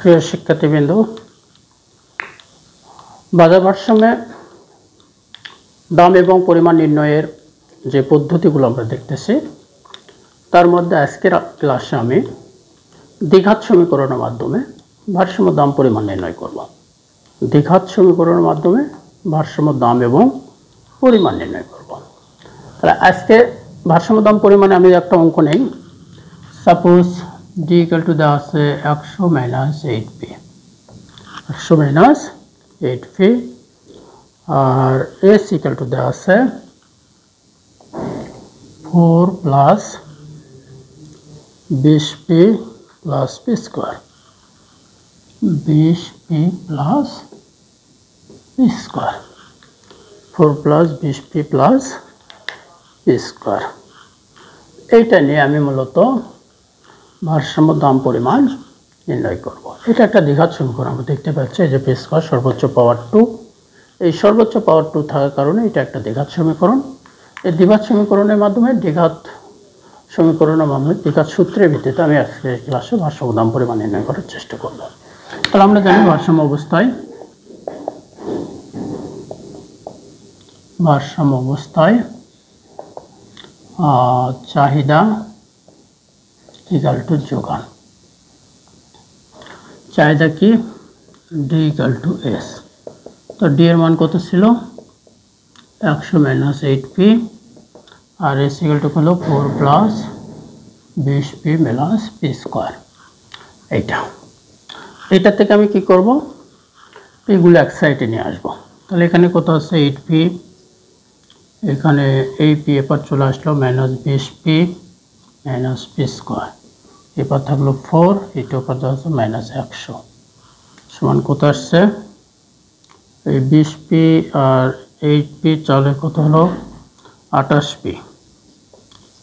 প্রিয় শিক্ষার্থীবৃন্দ, বাজার ভারসাম্যে দাম এবং পরিমাণ নির্ণয়ের যে পদ্ধতিগুলো আমরা দেখতেছি, তার মধ্যে আজকের ক্লাসে আমি দ্বিঘাত সমীকরণের মাধ্যমে ভারসাম্য দাম পরিমাণ নির্ণয় করব। দ্বিঘাত সমীকরণের মাধ্যমে ভারসাম্য দাম এবং পরিমাণ নির্ণয় করব। তাহলে আজকে ভারসাম্য দাম পরিমাণে আমি একটা অঙ্ক নেই। সাপোজ ডি ইকুয়াল টু দেওয়া আছে 100 মাইনাস 8p, 100 মাইনাস 8p, আর এস ইকুয়াল টু দেওয়া আছে 4 plus 20p plus P square, 20p plus P square, 4 plus 20p plus P square. এইটা নিয়ে আমি মূলত ভারসাম্য দাম পরিমাণ নির্ণয় করব। এটা একটা দ্বিঘাত সমীকরণ আমরা দেখতে পাচ্ছি, যে পি স্কোয়ার সর্বোচ্চ পাওয়ার 2, এই সর্বোচ্চ পাওয়ার 2 থাকার কারণে এটা একটা দ্বিঘাত সমীকরণ। এই দ্বিঘাত সমীকরণের মাধ্যমে দ্বিঘাত সূত্রের ভিত্তিতে আমি আজকের ক্লাসে ভারসাম্য দাম পরিমাণ নির্ণয় করার চেষ্টা করব। তাহলে আমরা জানি ভারসাম্য অবস্থায় চাহিদা ইকুয়াল টু যোগান। চাহিদা কি? D equal to S. তো ডি এর মান কত ছিল? 100 মাইনাস 8p, আর এস ইকুয়াল টু হলো 4 plus 20p plus P square. এইটা থেকে আমি কি করব? পিগুলো এক সাইডে নিয়ে আসবো। তাহলে এখানে কত আছে? 8p, এখানে এই পি এপার চলে আসলো minus 20p minus P square, এবার থাকলো 4, এটা ওপর আছে মাইনাস 100 সমান কত আসছে? এই 20p আর 8p চলে কত হলো? 28p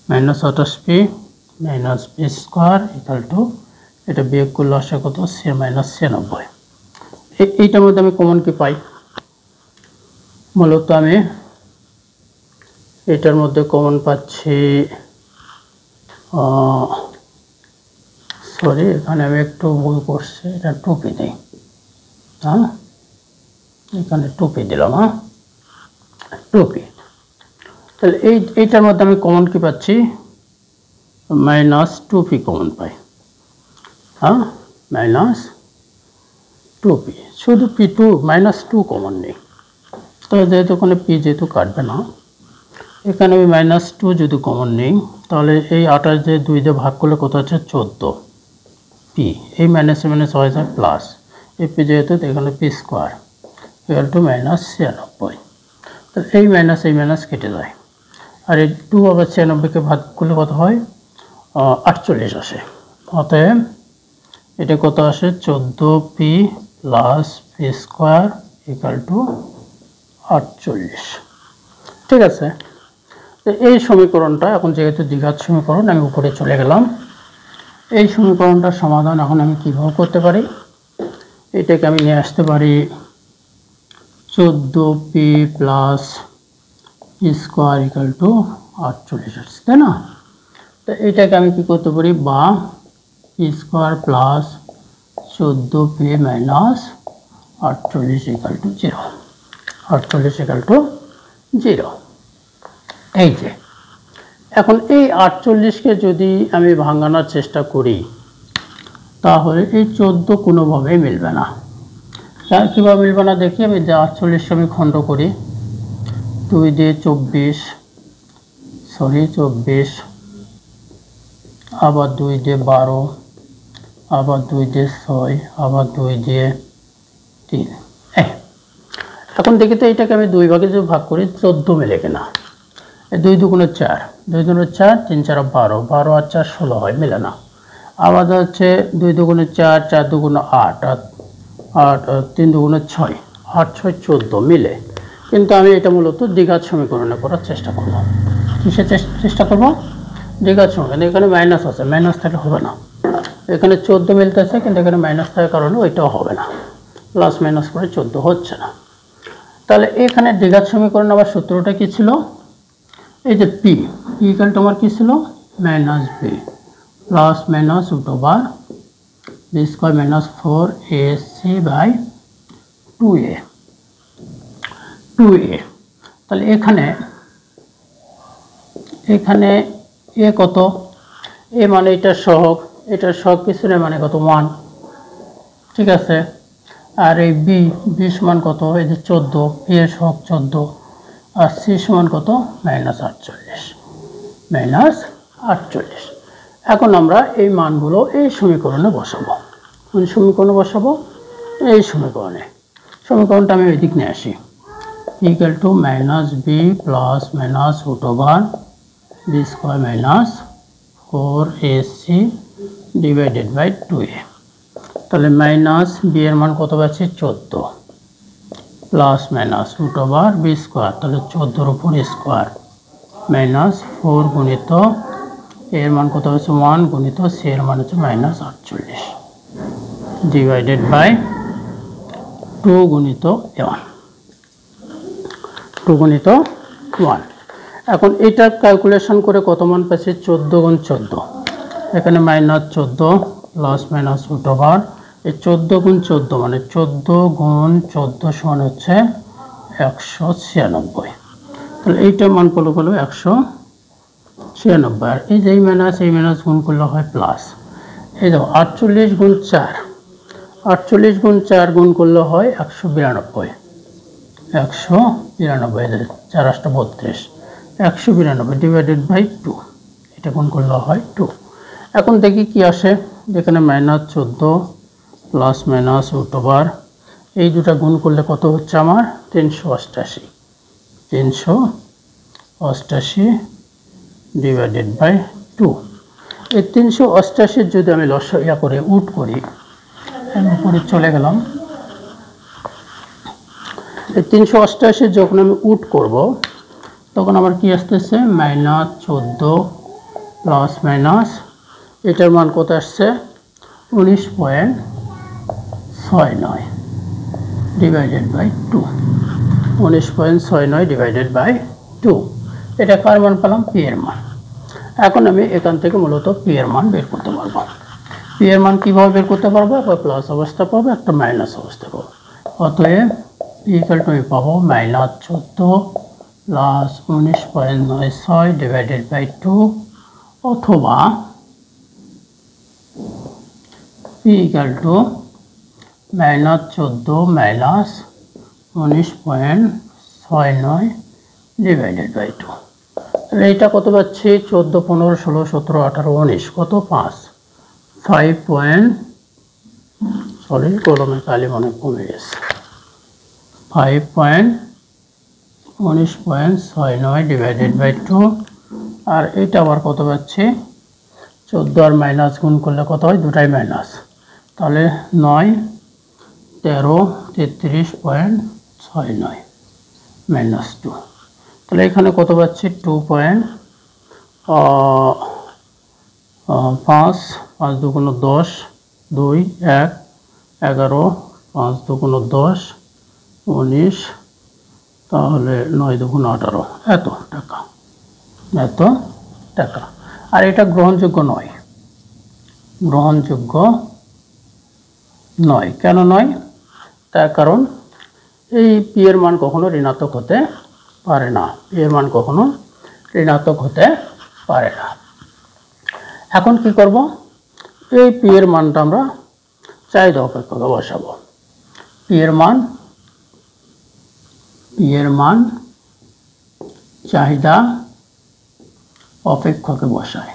minus 28p minus P square equal to, এটা বিয়োগ করলে আসে কত? মাইনাস 96। এইটার মধ্যে আমি কমন কি পাই? মূলত আমি এটার মধ্যে কমন পাচ্ছি, সরি এখানে আমি একটু ভুল করছি, এটা 2p দিই। হ্যাঁ, এখানে 2p দিলাম। হ্যাঁ, 2p। তাহলে এইটার মধ্যে আমি কমন কি পাচ্ছি? মাইনাস 2p কমন পাই। হ্যাঁ, মাইনাস 2p, শুধু p2 মাইনাস 2 কমন নেই। তাহলে যেহেতু ওখানে p যেহেতু কাটবে না, এখানে আমি মাইনাস 2 যদি কমন নেই, তাহলে এই 28 দিয়ে 2 দিয়ে ভাগ করলে কত হচ্ছে? 14p। এই মাইনাসে মাইনাস হয়ে যায় প্লাস, এই পি যেহেতু এখানে P square equal to minus 96। তাহলে এই মাইনাস কেটে যায়, আর এই 2 আবার 96কে ভাগ করলে কত হয়? 48 আসে। অতএব এটা কত আসে? 14p plus P square equal to 48। ঠিক আছে। তো এই সমীকরণটা এখন যেহেতু দ্বিঘাত সমীকরণ, আমি উপরে চলে গেলাম। এই সমীকরণটার সমাধান এখন আমি কীভাবে করতে পারি? এটাকে আমি নিয়ে আসতে পারি 14p plus P square equal to 48 আসছে, তাই না? তো এইটাকে আমি কি করতে পারি? বা P square plus 14p minus 48 equal to 0, 48 equal to 0। এই যে এখন এই 48কে যদি আমি ভাঙানোর চেষ্টা করি, তাহলে এই 14 কোনোভাবেই মিলবে না। কীভাবে মিলবে না দেখি। আমি 48কে আমি খণ্ড করি, 2 দিয়ে 24, আবার 2 দিয়ে 12, আবার 2 দিয়ে 6, আবার 2 দিয়ে 3। এখন দেখি তো এইটাকে আমি 2 ভাগে যদি ভাগ করি, 14 মিলে কিনা। 2 দুগুণে 4, 2 দুগুণে 4, 3 4 12, 12 আর 4 16 হয়, মিলে না। আবার হচ্ছে 2 দুগুণে 4, 4 দুগুণে 8, আর 3 দুগুণে 6, 8 6 14 মিলে। কিন্তু আমি এটা মূলত দ্বিঘাত সমীকরণে করার চেষ্টা করব। কিসের চেষ্টা করব? দ্বিঘাত সমীকরণ। এখানে মাইনাস আছে, মাইনাস থাকলে হবে না। এখানে 14 মিলতেছে, কিন্তু এখানে মাইনাস থাকার কারণে ওইটাও হবে না, প্লাস মাইনাস করে 14 হচ্ছে না। তাহলে এখানে দ্বিঘাত সমীকরণ আবার সূত্রটা কি ছিল? এই যে পি ইকুয়াল টু আমার কী ছিল? Minus B plus minus √, B square minus 4ac by 2a 2a। তাহলে এখানে এ কত, এ মানে এটার সহগ কিছু নেই, মানে কত 1, ঠিক আছে। আর এই বি সমান কত, এই যে 14, বি এর সহগ 14, আর সি সমান কত -48। এখন আমরা এই মানগুলো এই সমীকরণে বসাবো। কোন সমীকরণে বসাবো? এই সমীকরণটা আমি এদিক নিয়ে আসি। Equal to -b plus minus root over B square minus 4ac divided by 2a। তাহলে মাইনাস বি এর মান কত পাচ্ছি 14 plus minus root over B square, তাহলে 14 এর উপর স্কোয়ার মাইনাস 4 গুণিত এর মান কত হচ্ছে 1 গুণিত সি এর মান হচ্ছে -48 ডিভাইডেড বাই 2 গুণিত 1। এখন এটা ক্যালকুলেশন করে কত মান পাচ্ছি 14 গুণ 14, এখানে -14 প্লাস মাইনাস রুট ওভার এই 14 গুণ 14 মানে 14 গুণ 14 সমান হচ্ছে 196। তাহলে এইটার মান করলে 196। আর এই যে এই মাইনাস গুণ করলে হয় প্লাস। এই দেখো 48 গুণ 4 গুণ করলে হয় 192। 4 8 32, 192 ডিভাইডেড বাই 2, এটা গুণ করলে হয় 2। এখন দেখি কি আসে, যেখানে -14 প্লাস মাইনাস রুট ওভার এই দুটা গুণ করলে কত হচ্ছে আমার 388 ডিভাইডেড বাই 2। এই 388 যদি আমি লসাগু করে উট করি, আমি উপরে চলে গেলাম, এই 388 যখন আমি উট করব তখন আমার কি আসতেছে -14 প্লাস মাইনাস এটার মান কত আসছে 19.69 ডিভাইডেড বাই 2। 19.69 ডিভাইডেড বাই 2, এটা কার মান পেলাম? পি এর মান। এখন আমি এখান থেকে মূলত পি এর মান বের করতে পারবো। পি এর মান কীভাবে বের করতে পারবো? একটা প্লাস অবস্থা পাবো, একটা মাইনাস অবস্থা পাবো। অতএব ইকুয়াল টু আমি পাবো -14 প্লাস 19.96 ডিভাইডেড বাই 2, অথবা P equal to -14 minus 19.69 divided by 2। তাহলে এইটা কত পাচ্ছি 14 15 16 17 18 19, কত 5 সরি কলমে কালি মনে কমে গেছে, 5.19.69 ডিভাইডেড বাই 2। আর এটা আবার কত পাচ্ছি 14 আর মাইনাস গুণ করলে কত হয়, দুটাই মাইনাস, তাহলে 9 13 33.69 -2। তাহলে এখানে কত পাচ্ছি 2.5 5 2 10 2 1 11 5 2 10 19, তাহলে 9 2 18, এত টাকা। আর এটা গ্রহণযোগ্য নয়। কেন নয়? তার কারণ এই পি এর মান কখনো ঋণাত্মক হতে পারে না। এখন কি করব? এই পি এর মানটা আমরা চাহিদা অপেক্ষকে বসাবো। পি এর মান চাহিদা অপেক্ষকে বসায়।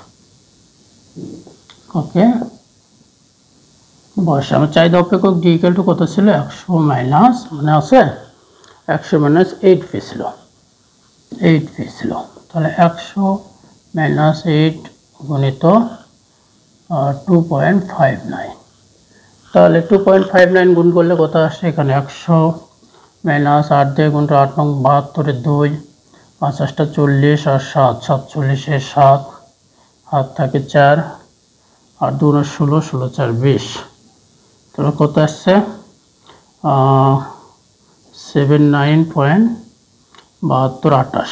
আমার চাহিদা অপেক্ষক ডি ইকুয়াল টু কত ছিল 100 মাইনাস, মানে আছে 100 মাইনাস 8 পি ছিল। তাহলে 100 মাইনাস 8 গুণিত 2.59, তাহলে 2.59 গুণ করলে কত আসে, এখানে 100 মাইনাস 8 দিয়ে গুণ 8 নং 72 2 5 8 40 আর 7 47 7 হাত থাকে 4 আর 2 16 16 4 20, তাহলে কত আসছে 79.72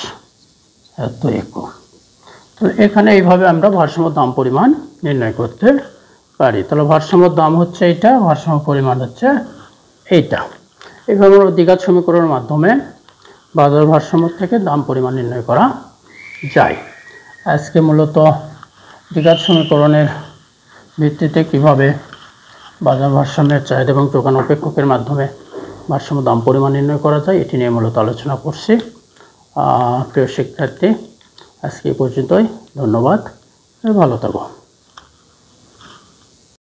এত একক। তাহলে এখানে এইভাবে আমরা ভারসাম্য দাম পরিমাণ নির্ণয় করতে পারি। তাহলে ভারসাম্য দাম হচ্ছে এইটা, ভারসাম্য পরিমাণ হচ্ছে এইটা। এইভাবে আমরা দ্বিঘাত সমীকরণের মাধ্যমে বাজার ভারসাম্য থেকে দাম পরিমাণ নির্ণয় করা যায়। আজকে মূলত দ্বিঘাত সমীকরণের ভিত্তিতে কিভাবে বাজার ভারসাম্যের চাহিদা এবং যোগান অপেক্ষকের মাধ্যমে ভারসাম্য দাম পরিমাণ নির্ণয় করা যায় এটি নিয়ে মূলত আলোচনা করছি। প্রিয় শিক্ষার্থী, আজকে এই পর্যন্তই। ধন্যবাদ, ভালো থাকো।